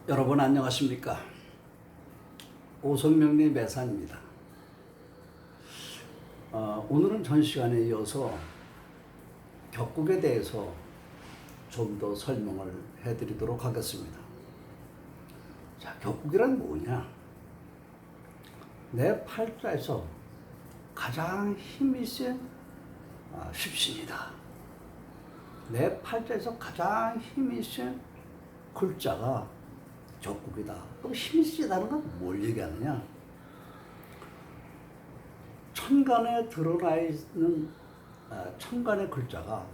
여러분 안녕하십니까? 오성명리 매산입니다. 오늘은 전 시간에 이어서 격국에 대해서 좀 더 설명을 해드리도록 하겠습니다. 자, 격국이란 뭐냐? 내 팔자에서 가장 힘이 센 십신이다. 내 팔자에서 가장 힘이 센 글자가 격국이다. 그럼 힘이 세다는 건 뭘 얘기하느냐? 천간에 드러나 있는 천간의 글자가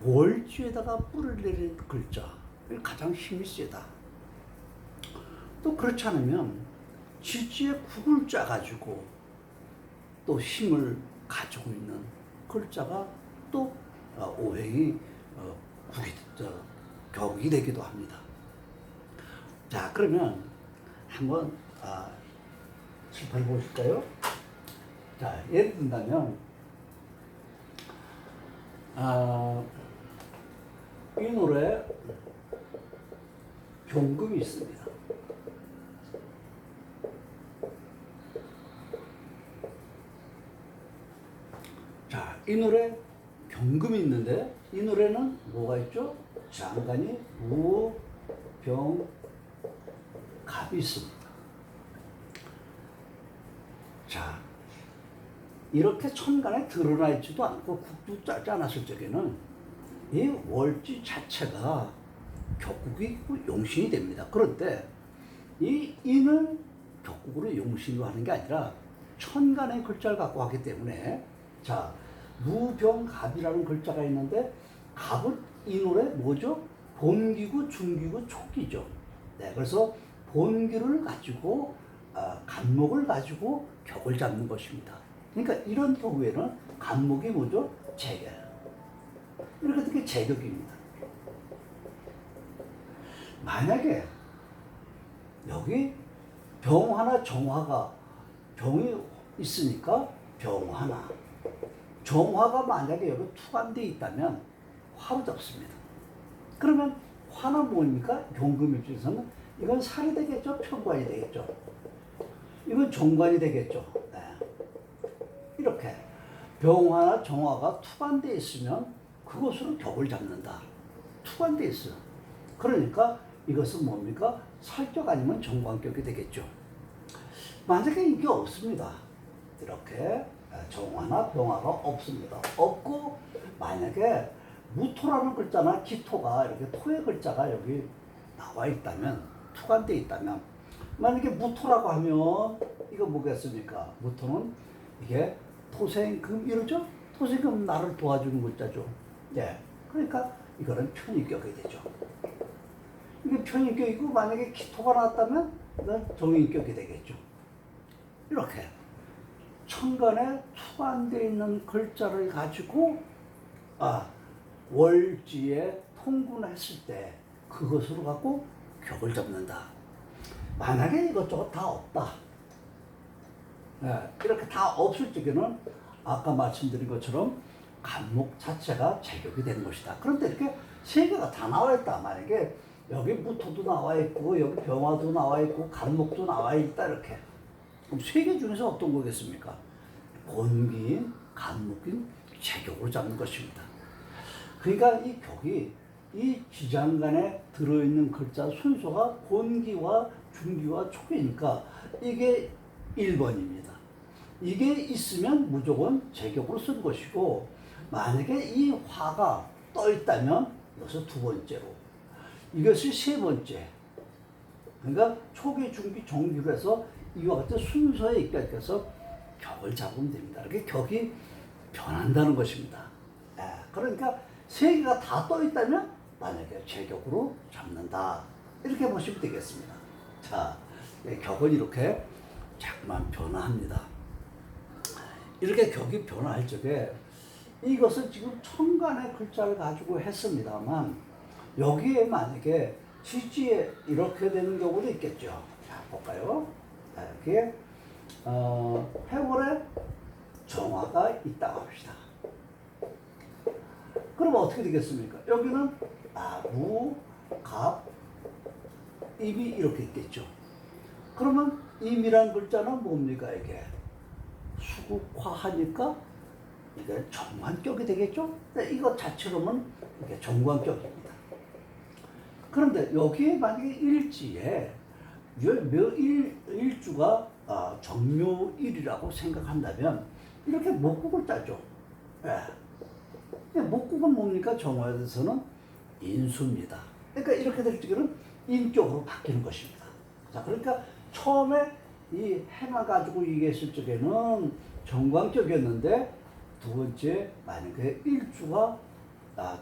월지에다가 뿔을 내린 글자, 가장 힘이 세다. 또 그렇지 않으면 지지에 국을 짜가지고 또 힘을 가지고 있는 글자가 또 오행이 격이 되기도 합니다. 자, 그러면 한번 칠판을 보실까요? 자, 예를 든다면 이 노래 병금이 있습니다. 자, 이 노래 병금이 있는데 이 노래는 뭐가 있죠? 장간이 무, 병, 갑이 있습니다. 자, 이렇게 천간에 드러나 있지도 않고 국도 짜지 않았을 적에는 이 월지 자체가 격국이 용신이 됩니다. 그런데 이 인을 격국으로 용신으로 하는 게 아니라 천간의 글자를 갖고 하기 때문에, 자, 무병갑이라는 글자가 있는데 갑은 이 노래 뭐죠? 본기구, 중기구, 촉기죠. 네, 그래서 본기를 가지고 간목을 가지고 격을 잡는 것입니다. 그러니까 이런 경우에는 간목이 뭐죠? 제격이에요. 이렇게 되게 제격입니다. 만약에 여기 병화나 정화가, 병이 있으니까 병화나 정화가 만약에 여기 투관되어 있다면 화로 잡습니다. 그러면 화는 뭡니까? 경금 입장에서는 이건 살이 되겠죠? 편관이 되겠죠? 이건 정관이 되겠죠? 네. 이렇게 병화나 정화가 투관되어 있으면 그것으로 격을 잡는다. 투관되어 있어요. 그러니까 이것은 뭡니까? 살격 아니면 정관격이 되겠죠. 만약에 이게 없습니다. 이렇게 정화나 병화가 없습니다. 없고 만약에 무토라는 글자나 기토가 이렇게 토의 글자가 여기 나와 있다면, 투관되어 있다면, 만약에 무토라고 하면 이거 뭐겠습니까? 무토는 이게 토생금 이러죠? 토생금 나를 도와주는 글자죠. 예. 그러니까 이거는 편인격이 되죠. 이게 편인격이고 만약에 기토가 나왔다면 이건 정인격이 되겠죠. 이렇게 천간에 투관되어 있는 글자를 가지고 월지에 통분했을 때 그것으로 갖고 격을 잡는다. 만약에 이것저것 다 없다. 네, 이렇게 다 없을 적에는 아까 말씀드린 것처럼 간목 자체가 제격이 되는 것이다. 그런데 이렇게 세 개가 다 나와 있다. 만약에 여기 무토도 나와 있고 여기 병화도 나와 있고 간목도 나와 있다. 이렇게. 그럼 세 개 중에서 어떤 거겠습니까? 본기인, 간목인 제격으로 잡는 것입니다. 그러니까 이 격이 이 지장간에 들어있는 글자 순서가 본기와 중기와 촉이니까 이게 1번입니다. 이게 있으면 무조건 제격으로 쓴 것이고, 만약에 이 화가 떠 있다면 이것을 두 번째로, 이것이 세 번째. 그러니까 촉이, 중기, 정기로 해서 이와 같은 순서에 입각해서 격을 잡으면 됩니다. 이렇게 격이 변한다는 것입니다. 그러니까 세 개가 다 떠 있다면 만약에 제격으로 잡는다. 이렇게 보시면 되겠습니다. 자, 격은 이렇게 자꾸만 변화합니다. 이렇게 격이 변화할 적에 이것은 지금 천간의 글자를 가지고 했습니다만 여기에 만약에 지지에 이렇게 되는 경우도 있겠죠. 자, 볼까요? 자, 여기에 해월에 정화가 있다고 합시다. 그럼 어떻게 되겠습니까? 여기는 무, 갑, 임이 이렇게 있겠죠. 그러면 임이란 글자는 뭡니까 이게? 수국화하니까 이게 정관격이 되겠죠. 이거 자체로는 이게 정관격입니다. 그런데 여기에 만약에 일지에 일주가 정묘일이라고 생각한다면 이렇게 목국을 짜죠. 예. 목국은 뭡니까? 정화에서는 인수입니다. 그러니까 이렇게 될 적에는 인격으로 바뀌는 것입니다. 자, 그러니까 처음에 이 해만 가지고 얘기했을 적에는 정광격이었는데 두 번째 만약에 일주가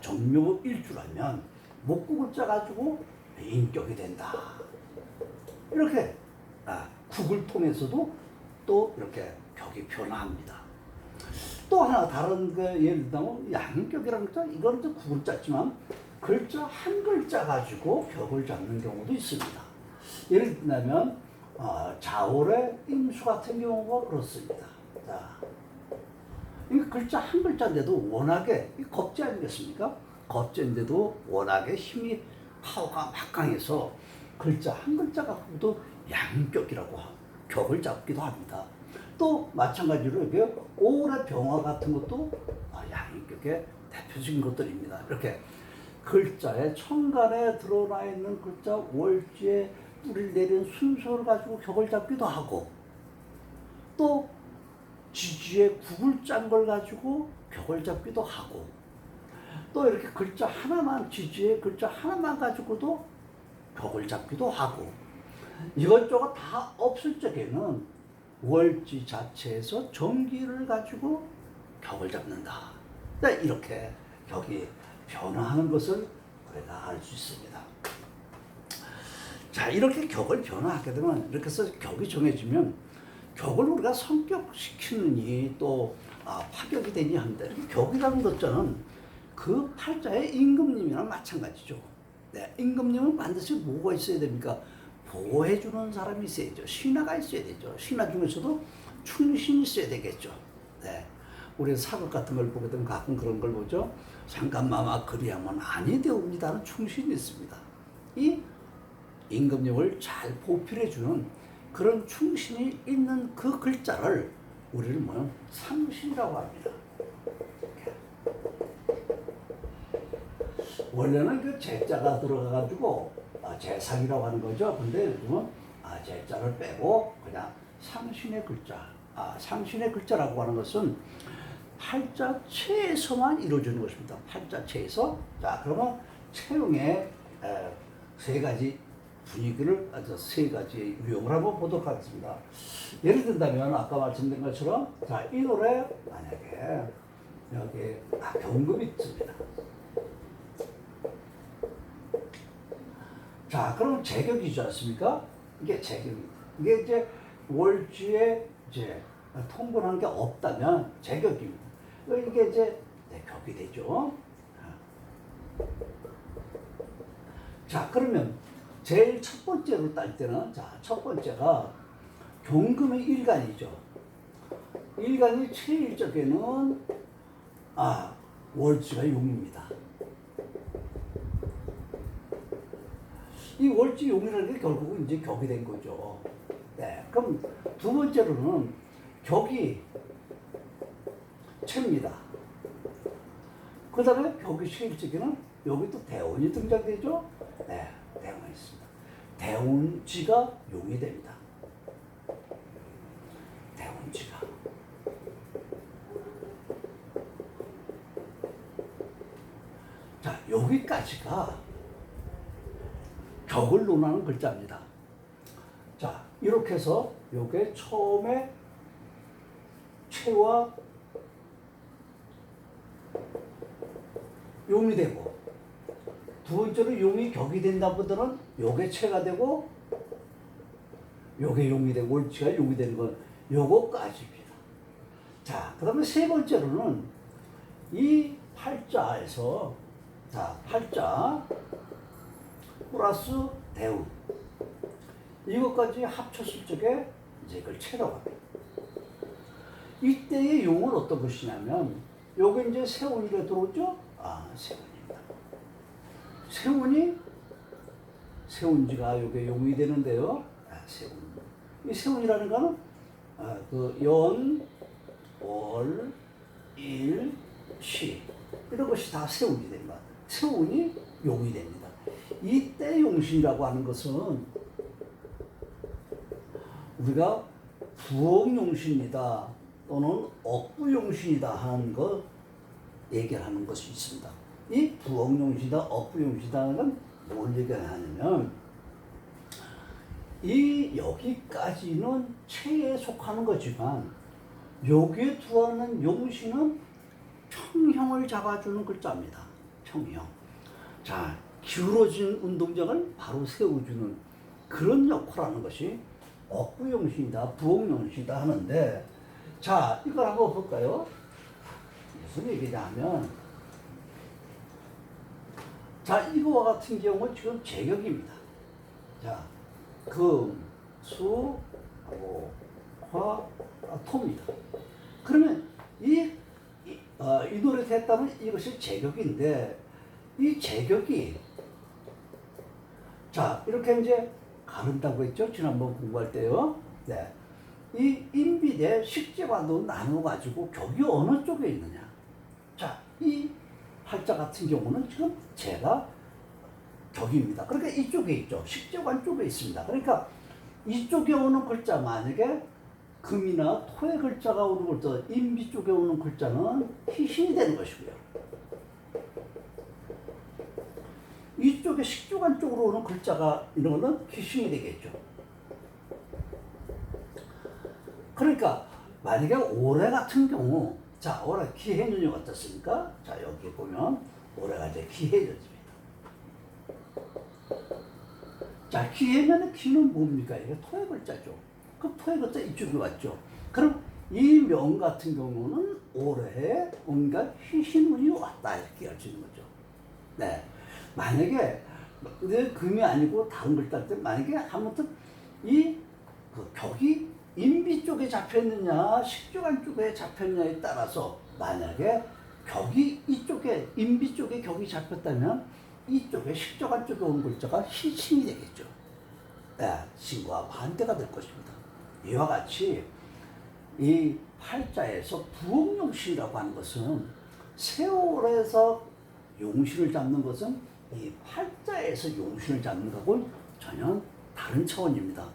정묘 일주라면 목국을 짜가지고 인격이 된다. 이렇게 국을 통해서도 또 이렇게 격이 변화합니다. 또 하나 다른 그 예를 들면 양격이라는 글자 이거는 좀 국을 짰지만 글자 한 글자 가지고 격을 잡는 경우도 있습니다. 예를 들면 자월의 임수 같은 경우가 그렇습니다. 자, 이 글자 한 글자인데도 워낙에 겁제 아니겠습니까? 겁제인데도 워낙에 힘이 파워가 막강해서 글자 한 글자 갖고도 양격이라고 격을 잡기도 합니다. 또 마찬가지로 이게 오래 병화 같은 것도 양격의 대표적인 것들입니다. 이렇게 글자의 천간에 드러나 있는 글자 월지에 뿌리를 내리는 순서를 가지고 격을 잡기도 하고 또 지지에 국을 짠 걸 가지고 격을 잡기도 하고 또 이렇게 글자 하나만 지지에 글자 하나만 가지고도 격을 잡기도 하고 이것저것 다 없을 적에는 월지 자체에서 정기를 가지고 격을 잡는다. 이렇게 격이 변화하는 것을 우리가 알 수 있습니다. 자, 이렇게 격을 변화하게 되면 이렇게 해서 격이 정해지면 격을 우리가 성격시키느니 또 파격이 되니 한데 격이라는 것자는 그 팔자의 임금님이랑 마찬가지죠. 네, 임금님은 반드시 뭐가 있어야 됩니까? 보호해주는 사람이 있어야죠. 신하가 있어야 되죠. 신하 중에서도 충신이 있어야 되겠죠. 네. 우리 사극 같은 걸 보게 되면 가끔 그런 걸 보죠. 잠깐마마 그리하면 아니 되옵니다는 충신이 있습니다. 이 임금님을 잘 보필해주는 그런 충신이 있는 그 글자를 우리는 뭐냐? 상신이라고 합니다. 원래는 그 제자가 들어가가지고 제상이라고 하는 거죠. 근데 요즘은 제자를 빼고 그냥 상신의 글자. 상신의 글자라고 하는 것은 팔자체에서만 이루어지는 것입니다. 팔자체에서. 자, 그러면 채용의 세 가지 분위기를 세 가지 유형을 한번 보도록 하겠습니다. 예를 든다면 아까 말씀드린 것처럼 자, 이 노래 만약에 여기 경금이 있습니다. 자, 그럼 제격이지 않습니까? 이게 제격입니다. 이게 이제 월지에 이제 통분한 게 없다면 제격입니다. 이게 이제 격이 되죠. 자, 그러면 제일 첫 번째로 딸 때는 자, 첫 번째가 경금의 일간이죠. 일간이 최일 적에는 월지가 용입니다. 이 월지 용이라는 게 결국은 이제 격이 된 거죠. 네. 그럼 두 번째로는 격이 채입니다. 그 다음에 격이 최일 적에는 여기 또 대운이 등장되죠. 네. 대운이 있습니다. 대운지가 용이 됩니다. 대운지가. 자, 여기까지가 격을 논하는 글자입니다. 자, 이렇게 해서 요게 처음에 채와 용이 되고 두 번째로 용이 격이 된다 보다는 요게 채가 되고 요게 용이 되고 월지가 용이 되는 건 요거까지입니다. 자, 그러면 세 번째로는 이 팔자에서 자, 팔자 플러스 대운 이것까지 합쳤을 적에 이제 이걸 채라고 합니다. 이때의 용은 어떤 것이냐면 요게 이제 세운이가 들어오죠? 세운입니다. 세운이 세운지가 요게 용이 되는데요. 세운. 이 세운이라는 거는 그 연, 월, 일, 시 이런 것이 다 세운이 됩니다. 세운이 용이 됩니다. 이때 용신이라고 하는 것은 우리가 부엌용신이다 또는 억부용신이다 하는 거 얘기하는 것이 있습니다. 이 부엌용신이다 억부용신이다는 건 뭘 얘기하냐면 이 여기까지는 체에 속하는 거지만 여기에 들어가는 용신은 평형을 잡아주는 글자입니다. 평형. 자, 기울어진 운동장을 바로 세워주는 그런 역할을 하는 것이 억부용신이다, 부엌용신이다 하는데, 자, 이걸 한번 볼까요? 무슨 얘기냐면, 자, 이거와 같은 경우는 지금 제격입니다. 자, 금, 수, 화, 토입니다. 그러면 이 노래 됐다면 이것이 제격인데, 이 제격이, 자, 이렇게 이제 가른다고 했죠? 지난번 공부할 때요. 네. 이 인비 대 식재와도 나눠가지고 격이 어느 쪽에 있느냐. 자, 이 팔자 같은 경우는 지금 제가 격입니다. 그러니까 이쪽에 있죠. 식재관 쪽에 있습니다. 그러니까 이쪽에 오는 글자, 만약에 금이나 토의 글자가 오는 글자, 인비 쪽에 오는 글자는 희신이 되는 것이고요. 이쪽에 식주관 쪽으로 오는 글자가 이런 거는 희신이 되겠죠. 그러니까 만약에 올해 같은 경우, 자, 올해 기해년이 어떻습니까? 자, 여기 보면 올해가 이제 기해년입니다. 자, 기해년의 기는 뭡니까? 이게 토의 글자죠. 그 토의 글자 이쪽이 왔죠. 그럼 이 명 같은 경우는 올해에 뭔가 희신운이 왔다 이렇게 할 수 있는 거죠. 네. 만약에 금이 아니고 다른 글자일 때 만약에 아무튼 이 그 격이 인비 쪽에 잡혔느냐 식주관 쪽에 잡혔느냐에 따라서 만약에 격이 이쪽에 인비 쪽에 격이 잡혔다면 이쪽에 식주관 쪽에 온 글자가 희신이 되겠죠. 네, 신과 반대가 될 것입니다. 이와 같이 이 팔자에서 부엌용신이라고 하는 것은 세월에서 용신을 잡는 것은 이 팔자에서 용신을 잡는 것하고는 전혀 다른 차원입니다.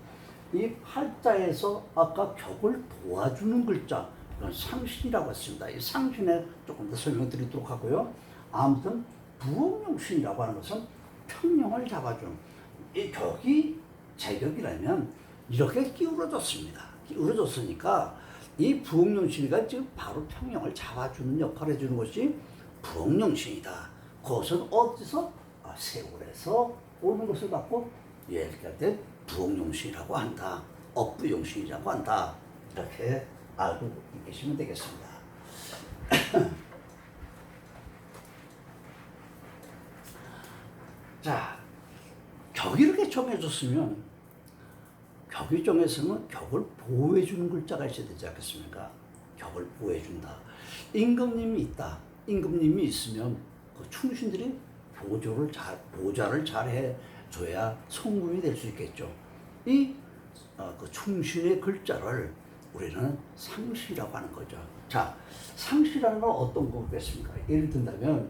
이 팔자에서 아까 격을 도와주는 글자, 이건 상신이라고 했습니다. 이 상신에 조금 더 설명드리도록 하고요. 아무튼 부엌용신이라고 하는 것은 평형을 잡아주는, 이 격이 제격이라면 이렇게 기울어졌습니다. 기울어졌으니까 이 부엌용신이가 지금 바로 평형을 잡아주는 역할을 해주는 것이 부엌용신이다. 그것은 어디서? 세월에서 오는 것을 갖고 이렇게 할 때 부엌용신이라고 한다. 억부용신이라고 한다. 이렇게 알고 계시면 되겠습니다. 자, 격이 이렇게 정해졌으면 격이 정해서는 격을 보호해주는 글자가 있어야 되지 않겠습니까? 격을 보호해준다. 임금님이 있다. 임금님이 있으면 그 충신들이 보좌를 잘 해줘야 성금이 될 수 있겠죠. 그 충신의 글자를 우리는 상시라고 하는 거죠. 자, 상시라는 건 어떤 거겠습니까? 예를 든다면,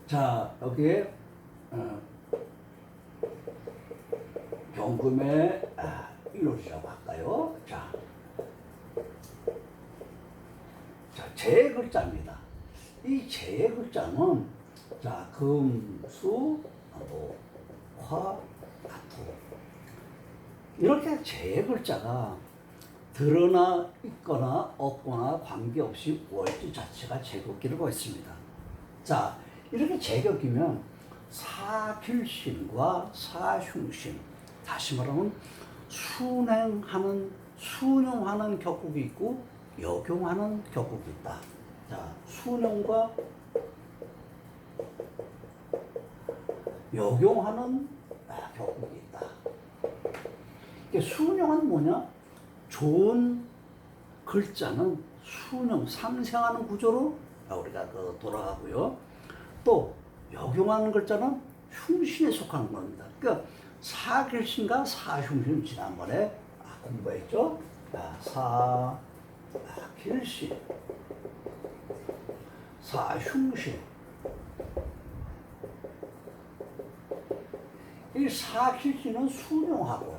자, 여기에, 경금의 일월이라고 할까요? 자, 제 글자입니다. 이 제 글자는, 자, 금, 수, 화, 토. 이렇게 제 글자가 드러나 있거나 없거나 관계없이 월지 자체가 제격기라고 했습니다. 자, 이렇게 제격이면 사필신과 사흉신, 다시 말하면 순용하는 격국이 있고 역용하는 격국이 있다. 자, 순용과 역용하는 격국이 있다. 순용은 뭐냐? 좋은 글자는 순용, 상생하는 구조로 우리가 돌아가고요. 또 역용하는 글자는 흉신에 속하는 겁니다. 그러니까 사길신과 사흉신 지난번에 공부했죠. 사길신, 사흉신. 이 사길신은 순용하고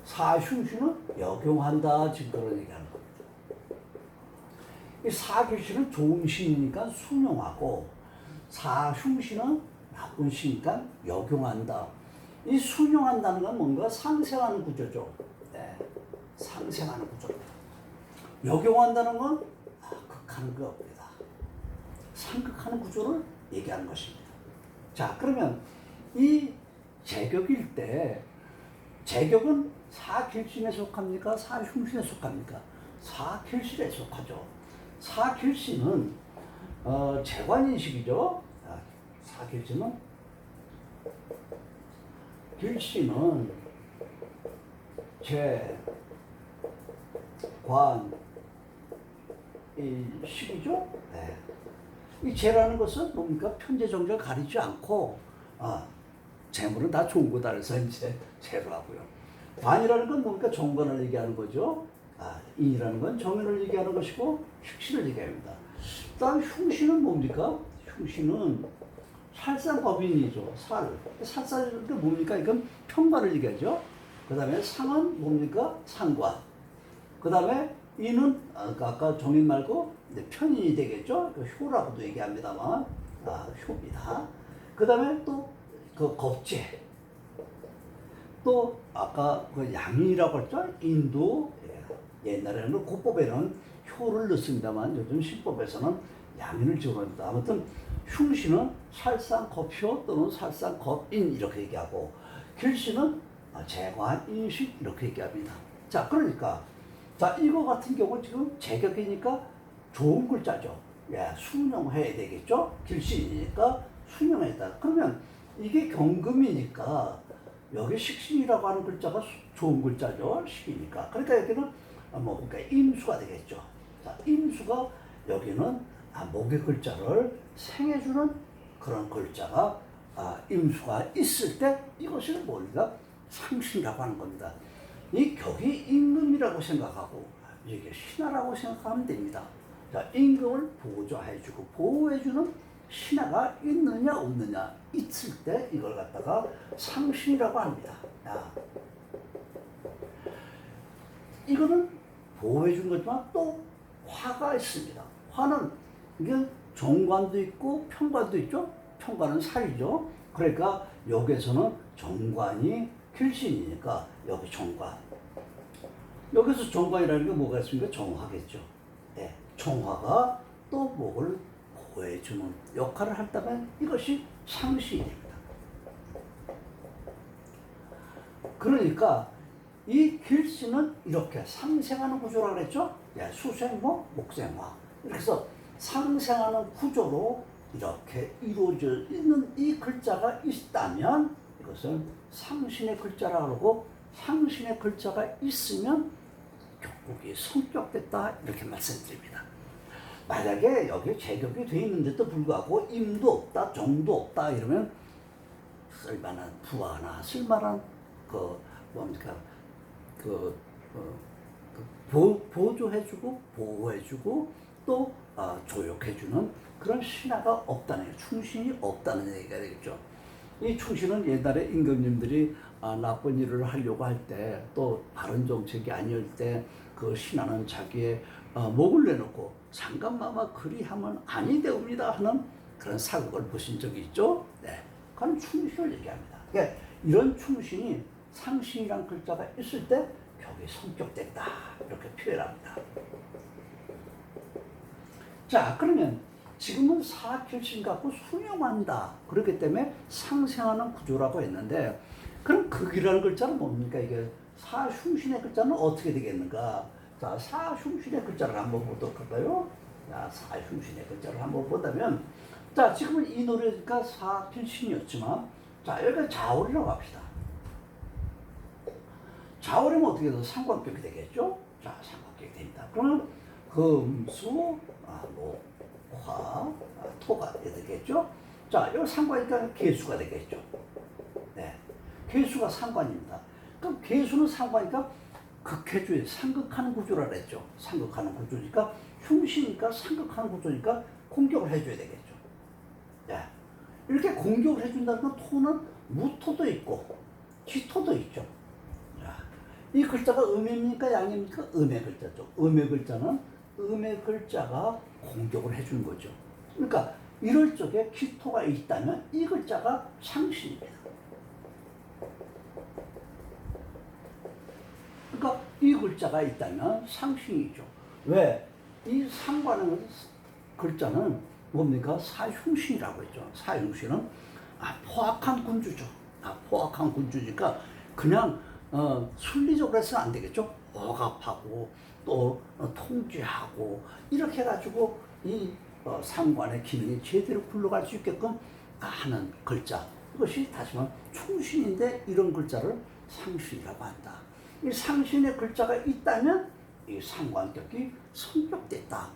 사흉신은 역용한다. 지금 그런 얘기하는 겁니다. 이 사길신은 좋은 신이니까 순용하고 사흉신은 나쁜 신이니까 역용한다. 이 순용한다는 건 뭔가 상생하는 구조죠. 네, 상생하는 구조입니다. 역용한다는 건 극하는 겁니다. 상극하는 구조를 얘기하는 것입니다. 자, 그러면 이 제격일 때 제격은 사길신에 속합니까? 사흉신에 속합니까? 사길신에 속하죠. 사길신은 재관인식이죠. 사길신은 길신은 재관인식이죠. 네. 이 재라는 것은 뭡니까? 편재정절 가리지 않고 재물은 다 좋은 거다 그래서 이제 재로 하고요. 관이라는 건 뭡니까? 정관을 얘기하는 거죠. 인이라는 건 정인을 얘기하는 것이고 흉신을 얘기합니다. 다음 흉신은 뭡니까? 흉신은 살상법인이죠. 살살이 뭡니까? 이건 평관을 얘기하죠. 그 다음에 상은 뭡니까? 상관. 그 다음에 인은 아까 정인 말고 편인이 되겠죠. 효라고도 얘기합니다만 효입니다. 그 다음에 또 그 겁재. 또 아까 그 양인이라고 했죠. 인도 옛날에는 고법에는 효를 넣습니다만 요즘 신법에서는 양인을 집어넣습니다. 아무튼 흉신은 살상겁효 또는 살상겁인 이렇게 얘기하고 길신은 재관인식 이렇게 얘기합니다. 자, 그러니까 이거 같은 경우 지금 제격이니까 좋은 글자죠. 예, 순용해야 되겠죠. 길신이니까 순용해야. 그러면 이게 경금이니까 여기 식신이라고 하는 글자가 좋은 글자죠. 식이니까. 그러니까 여기는 그러니까 임수가 되겠죠. 자, 임수가 여기는 목의 글자를 생해주는 그런 글자가 임수가 있을 때 이것을 우리가 상신이라고 하는 겁니다. 이 격이 임금이라고 생각하고 이게 신하라고 생각하면 됩니다. 자, 임금을 보조해주고 보호해주는 신하가 있느냐 없느냐 있을 때 이걸 갖다가 상신이라고 합니다. 이거는 보호해준 거지만 또 화가 있습니다. 화는 이게 정관도 있고 평관도 있죠. 평관은 살이죠. 그러니까 여기에서는 정관이 길신이니까 여기 정관. 여기서 정관이라는 게 뭐가 있습니까? 정화겠죠. 네, 정화가 또 목을 보호해주는 역할을 한다면 이것이 상신이 됩니다. 그러니까 이 길신은 이렇게 상생하는 구조라고 그랬죠? 예, 수생모, 목생화. 그래서 상생하는 구조로 이렇게 이루어져 있는 이 글자가 있다면 이것은 상신의 글자라고 그러고 상신의 글자가 있으면 격국이 성격됐다 이렇게 말씀드립니다. 만약에 여기 제격이 돼 있는데도 불구하고 임도 없다, 정도 없다 이러면 쓸만한 부하나 쓸만한 보조해주고 보호해주고 또 조욕해주는 그런 신하가 없다는 충신이 없다는 얘기가 되겠죠. 이 충신은 옛날에 임금님들이 나쁜 일을 하려고 할 때 또 바른 정책이 아니었을 때 그 신하는 자기의 목을 내놓고 잠깐마마 그리하면 아니 되옵니다 하는 그런 사극을 보신 적이 있죠. 네, 그건 충신을 얘기합니다. 그러니까 이런 충신이 상신이란 글자가 있을 때 격이 성격됐다 이렇게 표현합니다. 자, 그러면 지금은 사길신 갖고 순용한다. 그렇기 때문에 상생하는 구조라고 했는데 그럼 극이라는 글자는 뭡니까? 이게 사흉신의 글자는 어떻게 되겠는가? 자, 사흉신의 글자를 한번 보도록 할까요? 자, 사흉신의 글자를 한번 보다면 자, 지금은 이 노래가 사길신이었지만 자, 여기가 자월이라고 합시다. 자월이면 어떻게 돼서 삼각격이 되겠죠? 자, 삼각격이 됩니다. 그러면 금수, 목, 토가 되겠죠. 자, 이 상관이니까 개수가 되겠죠. 네, 개수가 상관입니다. 그럼 개수는 상관이니까 극해주의 상극하는 구조라 그랬죠. 상극하는 구조니까 흉시니까 상극하는 구조니까 공격을 해줘야 되겠죠. 네, 이렇게 공격을 해준다는 건 토는 무토도 있고 기토도 있죠. 자, 이 글자가 음입니까 양입니까? 음의 글자죠. 음의 글자는 음의 글자가 공격을 해주는 거죠. 그러니까 이럴 적에 기토가 있다면 이 글자가 상신입니다. 그러니까 이 글자가 있다면 상신이죠. 왜? 이 상관의 글자는 뭡니까? 사흉신이라고 했죠. 사흉신은 포악한 군주죠. 포악한 군주니까 그냥 순리적으로 해서는 안 되겠죠. 억압하고 또 통제하고 이렇게 해가지고 이 상관의 기능이 제대로 굴러갈 수 있게끔 하는 글자. 이것이 다시 말하면 충신인데 이런 글자를 상신이라고 한다. 이 상신의 글자가 있다면 이 상관격이 성격됐다.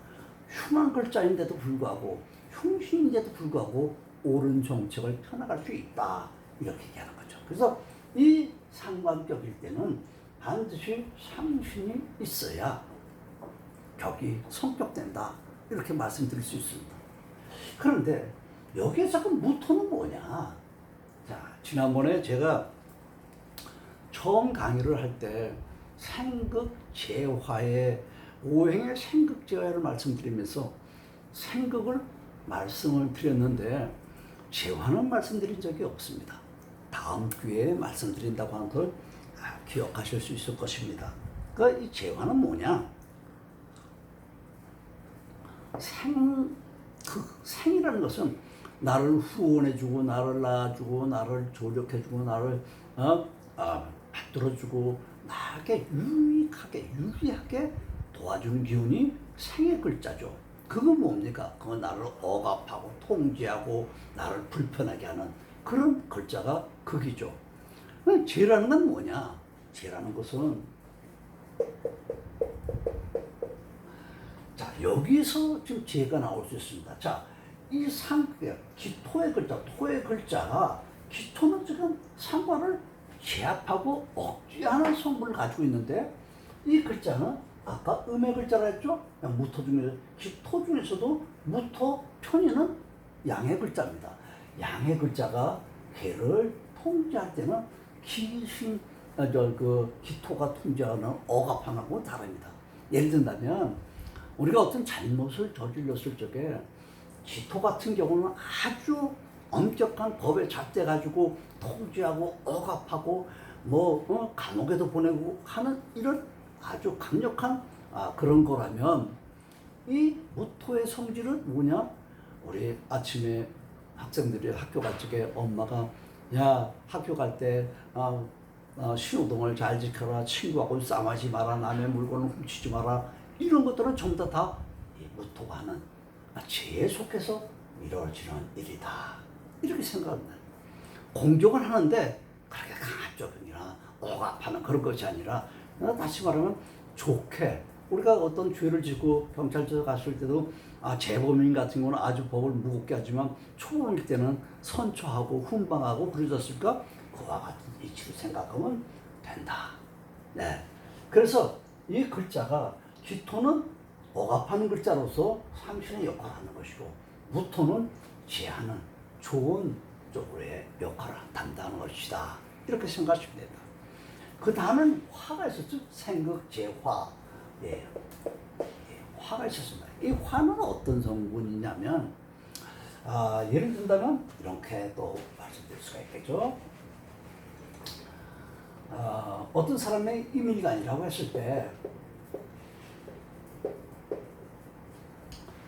흉한 글자인데도 불구하고 흉신인데도 불구하고 옳은 정책을 펴나갈 수 있다. 이렇게 얘기하는 거죠. 그래서 이 상관격일 때는 반드시 상신이 있어야 격이 성격된다. 이렇게 말씀드릴 수 있습니다. 그런데 여기에서 그 무토는 뭐냐? 자, 지난번에 제가 처음 강의를 할 때 생극재화의 오행의 생극재화를 말씀드리면서 생극을 말씀을 드렸는데 재화는 말씀드린 적이 없습니다. 다음 기회에 말씀드린다고 하는 걸 기억하실 수 있을 것입니다. 그러니까 이 재화는 뭐냐? 생이라는 것은 나를 후원해주고 나를 낳아주고 나를 조력해주고 나를 받들어주고 나에게 유리하게 도와주는 기운이 생의 글자죠. 그건 뭡니까? 그건 나를 억압하고 통제하고 나를 불편하게 하는 그런 글자가 극이죠. 재라는 건 뭐냐? 재라는 것은 자, 여기서 지금 재가 나올 수 있습니다. 자, 이 기토의 글자, 토의 글자가 기토는 지금 상관을 제압하고 억제하는 성분을 가지고 있는데 이 글자는 아까 음의 글자라 했죠? 무토 중에서 기토 중에서도 무토 편의는 양의 글자입니다. 양의 글자가 개를 통제할 때는 기토가 통제하는 억압하는 건 다릅니다. 예를 든다면 우리가 어떤 잘못을 저질렀을 적에 기토 같은 경우는 아주 엄격한 법에 잣대가지고 통제하고 억압하고 감옥에도 보내고 하는 이런 아주 강력한 그런 거라면 이 무토의 성질은 뭐냐? 우리 아침에 학생들이 학교 갈 적에 엄마가 야 학교 갈 때 신호등을 잘 지켜라, 친구하고 싸마지 마라, 남의 물건을 훔치지 마라, 이런 것들은 전부 다 무토가 하는 재에 속해서 이루어지는 일이다. 이렇게 생각합니다. 공격을 하는데 그렇게 강압적이나 억압하는 그런 것이 아니라 다시 말하면 좋게 우리가 어떤 죄를 짓고 경찰서 갔을 때도 재범인 같은 경우는 아주 법을 무겁게 하지만 초범일 때는 선처하고 훈방하고 그러지 않습니까? 그와 같은 이치로 생각하면 된다. 네. 그래서 이 글자가 기토는 억압하는 글자로서 상신의 역할을 하는 것이고 무토는 제하는 좋은 쪽으로의 역할을 한다는 것이다. 이렇게 생각하시면 됩니다. 그 다음은 화가 있었죠. 생극재화. 예. 화가 있었습니다. 이 화는 어떤 성분이냐면 예를 든다면 이렇게 또 말씀드릴 수가 있겠죠. 어떤 사람의 이민간이라고 했을 때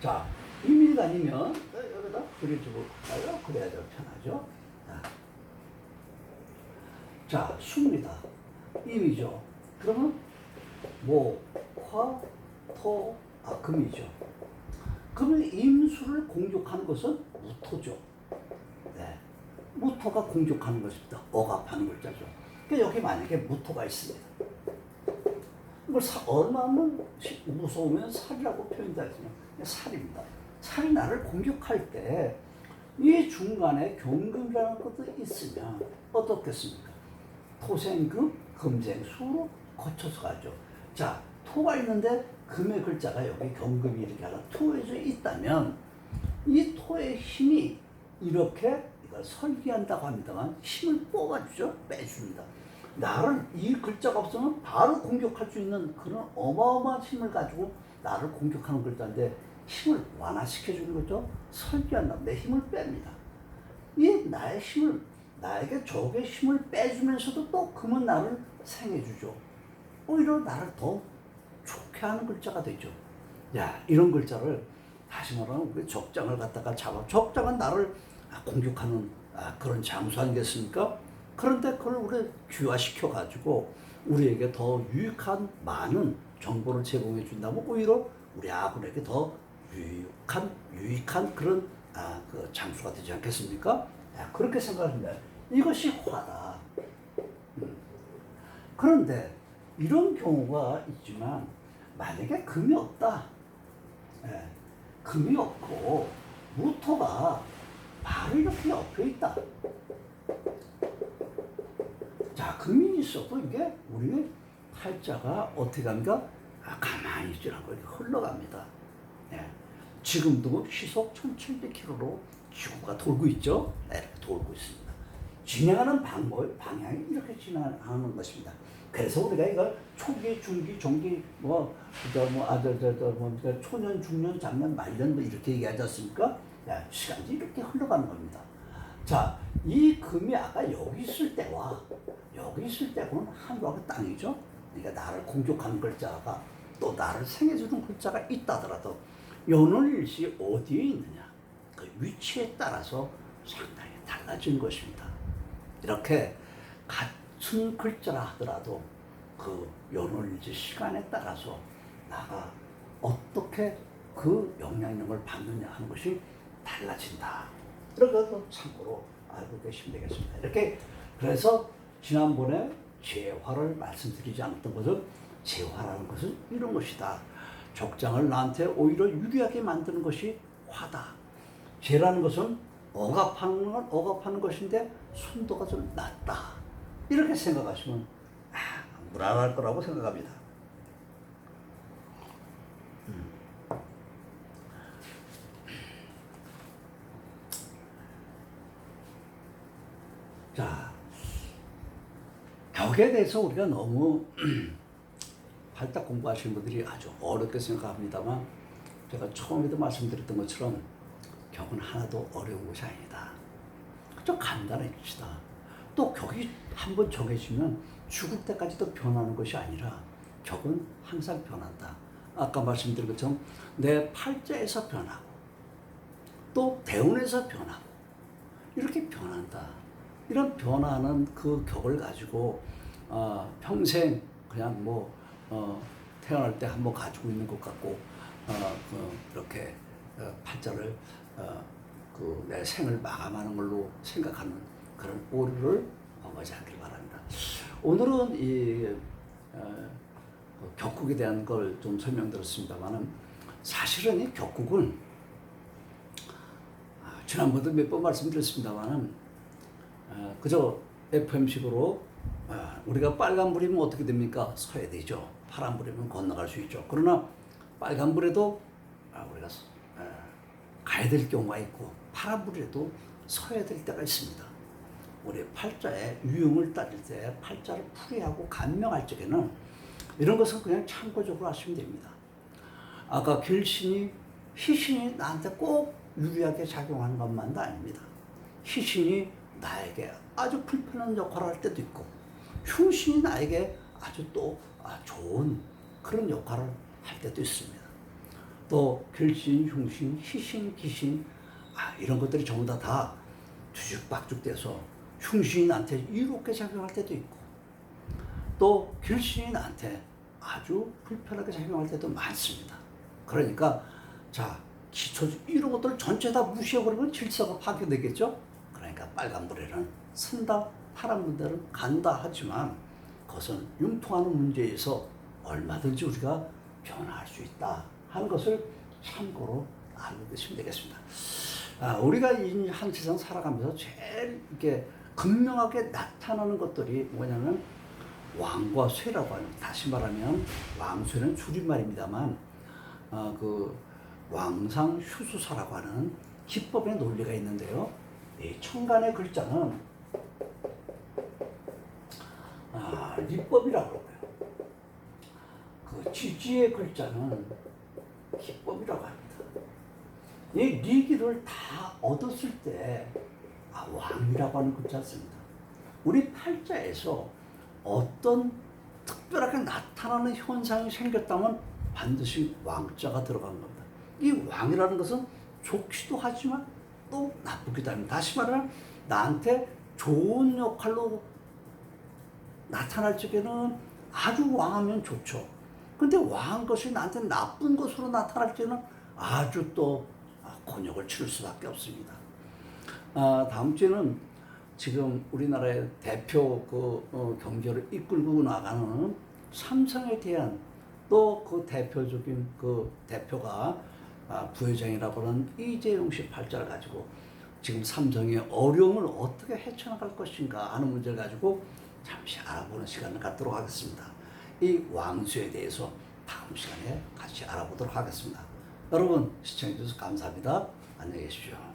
자, 이민간이면 여기다 그려주고 가요. 그래야 더 편하죠. 자, 수입니다. 임이죠. 그러면 화, 토, 금이죠. 그러면 임수를 공격하는 것은 무토죠. 네. 무토가 공격하는 것입니다. 억압하는 글자죠. 그러니까 여기 만약에 무토가 있습니다. 이걸 얼마나 무서우면 살이라고 표현되지만 살입니다. 차라리 나를 공격할 때 이 중간에 경금이라는 것도 있으면 어떻겠습니까? 토생금, 금생수로 거쳐서 가죠. 자, 토가 있는데 금의 글자가 여기 경금이 이렇게 하나 토에서 있다면 이 토의 힘이 이렇게 이걸 설계한다고 합니다만 힘을 뽑아주죠. 빼줍니다. 나를 이 글자가 없으면 바로 공격할 수 있는 그런 어마어마한 힘을 가지고 나를 공격하는 글자인데 힘을 완화시켜주는 거죠. 설계한다. 내 힘을 뺍니다. 이 나의 힘을 나에게 적의 힘을 빼주면서도 또 금은 나를 생해주죠. 오히려 나를 더 좋게 하는 글자가 되죠. 야, 이런 글자를 다시 말하면 우리 적장을 갖다가 잡아. 적장은 나를 공격하는 그런 장수 아니겠습니까? 그런데 그걸 우리 귀화시켜 가지고 우리에게 더 유익한 많은 정보를 제공해 준다면 오히려 우리 아군에게 더 유익한 그런 그 장수가 되지 않겠습니까? 그렇게 생각합니다. 이것이 화다. 그런데 이런 경우가 있지만 만약에 금이 없다. 금이 없고 무토가 바로 이렇게 옆에 있다. 자, 금이 있어도 이게 우리 팔자가 어떻게 합니까? 가만히 있지 않고 이렇게 흘러갑니다. 지금도 시속 1700km로 지구가 돌고 있죠. 이렇게 돌고 있습니다. 진행하는 방향이 이렇게 진행하는 것입니다. 그래서 우리가 이걸 초기, 중기, 종기, 초년, 중년, 장년, 말년 이렇게 얘기하지 않습니까? 시간이 이렇게 흘러가는 겁니다. 자, 이 금이 아까 여기 있을 때와 여기 있을 때는 하늘하고 땅이죠. 그러니까 나를 공격하는 글자가 또 나를 생해주는 글자가 있다더라도 연월일시 어디에 있느냐 그 위치에 따라서 상당히 달라진 것입니다. 이렇게 같은 글자라 하더라도 그 연월일시 시간에 따라서 나가 어떻게 그 영향력을 받느냐 하는 것이 달라진다. 이렇게 참고로 알고 계시면 되겠습니다. 이렇게 그래서 지난번에 재화를 말씀드리지 않았던 것은 재화라는 것은 이런 것이다. 적장을 나한테 오히려 유리하게 만드는 것이 화다. 재라는 것은 억압하는 것인데 순도가 좀 낮다. 이렇게 생각하시면 무난할 거라고 생각합니다. 자, 벽에 대해서 우리가 너무 발딱 공부하시는 분들이 아주 어렵게 생각합니다만 제가 처음에도 말씀드렸던 것처럼 격은 하나도 어려운 것이 아니다. 좀 간단해집시다. 또 격이 한번 정해지면 죽을 때까지도 변하는 것이 아니라 격은 항상 변한다. 아까 말씀드린 것처럼 내 팔자에서 변하고 또 대운에서 변하고 이렇게 변한다. 이런 변화하는 그 격을 가지고 평생 그냥 태어날 때 한번 가지고 있는 것 같고 그렇게 팔자를 내 생을 마감하는 걸로 생각하는 그런 오류를 범하지 않길 바랍니다. 오늘은 이 격국에 대한 걸 좀 설명드렸습니다만은 사실은 이 격국은 지난번에도 몇 번 말씀드렸습니다만은 그저 FM식으로 우리가 빨간불이면 어떻게 됩니까? 서야 되죠. 파란불이면 건너갈 수 있죠. 그러나 빨간불에도 우리가 가야 될 경우가 있고 파란불에도 서야 될 때가 있습니다. 우리 팔자의 유형을 따질 때 팔자를 풀이하고 간명할 적에는 이런 것은 그냥 참고적으로 하시면 됩니다. 아까 길신이 희신이 나한테 꼭 유리하게 작용하는 것만도 아닙니다. 희신이 나에게 아주 불편한 역할을 할 때도 있고 흉신이 나에게 아주 또 좋은 그런 역할을 할 때도 있습니다. 또 결신, 흉신, 희신, 기신 이런 것들이 전부 다 뒤죽박죽돼서 흉신이 나한테 이롭게 작용할 때도 있고 또 결신이 나한테 아주 불편하게 작용할 때도 많습니다. 그러니까 기초 이런 것들을 전체 다 무시해버리면 질서가 파괴되겠죠. 그러니까 빨간불에는 선다, 파란불에는 간다 하지만 그것은 융통하는 문제에서 얼마든지 우리가 변화할 수 있다 하는 것을 참고로 알고 계시면 되겠습니다. 우리가 이 한 세상 살아가면서 제일 이렇게 극명하게 나타나는 것들이 뭐냐면 왕과 쇠라고 하는, 다시 말하면 왕쇠는 줄임말입니다만 그 왕상 휴수사라고 하는 기법의 논리가 있는데요. 이 천간의 글자는 리법이라고 그러고요. 그 지지의 글자는 기법이라고 합니다. 이 리기를 다 얻었을 때 왕이라고 하는 글자 씁니다. 우리 팔자에서 어떤 특별하게 나타나는 현상이 생겼다면 반드시 왕자가 들어간 겁니다. 이 왕이라는 것은 좋기도 하지만 또 나쁘기도 합니다. 다시 말하면 나한테 좋은 역할로 나타날 적에는 아주 왕하면 좋죠. 근데 왕한 것이 나한테 나쁜 것으로 나타날 때는 아주 또 곤욕을 치를 수밖에 없습니다. 다음 주에는 지금 우리나라의 대표 경제를 이끌고 나가는 삼성에 대한 또 그 대표적인 그 대표가 부회장이라고 하는 이재용 씨 팔자를 가지고 지금 삼성의 어려움을 어떻게 헤쳐나갈 것인가 하는 문제를 가지고 잠시 알아보는 시간을 갖도록 하겠습니다. 이 왕수에 대해서 다음 시간에 같이 알아보도록 하겠습니다. 여러분 시청해 주셔서 감사합니다. 안녕히 계십시오.